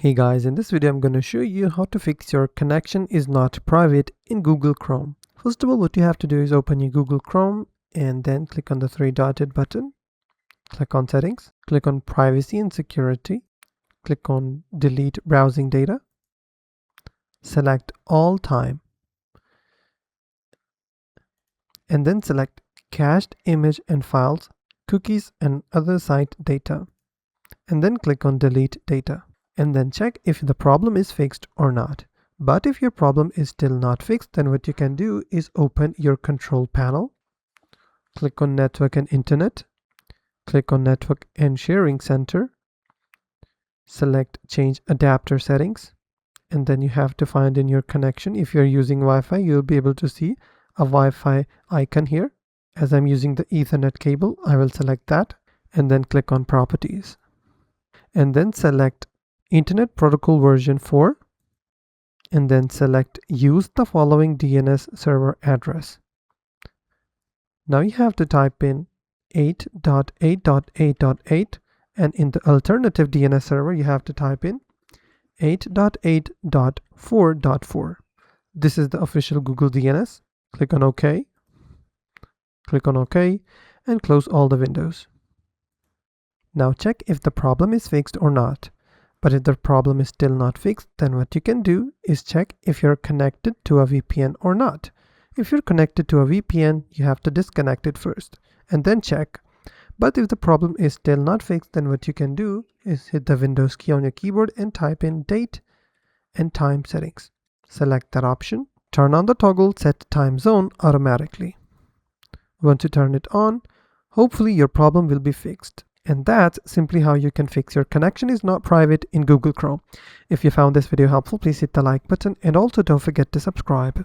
Hey guys, in this video I'm going to show you how to fix your connection is not private in Google Chrome. First of all, what you have to do is open your Google Chrome and then click on the three dotted button. Click on settings, click on privacy and security, click on delete browsing data, select all time, and then select cached image and files, cookies and other site data, and then click on delete data. And then check if the problem is fixed or not. But if your problem is still not fixed, then what you can do is open your control panel, click on network and internet, click on network and sharing center, select change adapter settings, and then you have to find in your connection. If you're using Wi-Fi, you'll be able to see a Wi-Fi icon here. As I'm using the Ethernet cable, I will select that and then click on properties, and then select Internet Protocol version 4, and then select use the following DNS server address. Now you have to type in 8.8.8.8, and in the alternative DNS server you have to type in 8.8.4.4. This is the official Google DNS. Click on OK. Click on OK and close all the windows. Now check if the problem is fixed or not. But if the problem is still not fixed, then what you can do is check if you're connected to a VPN or not. If you're connected to a VPN, you have to disconnect it first and then check. But if the problem is still not fixed, then what you can do is hit the Windows key on your keyboard and type in date and time settings. Select that option. Turn on the toggle set time zone automatically. Once you turn it on, hopefully your problem will be fixed. And that's simply how you can fix your connection is not private in Google Chrome. If you found this video helpful, please hit the like button and also don't forget to subscribe.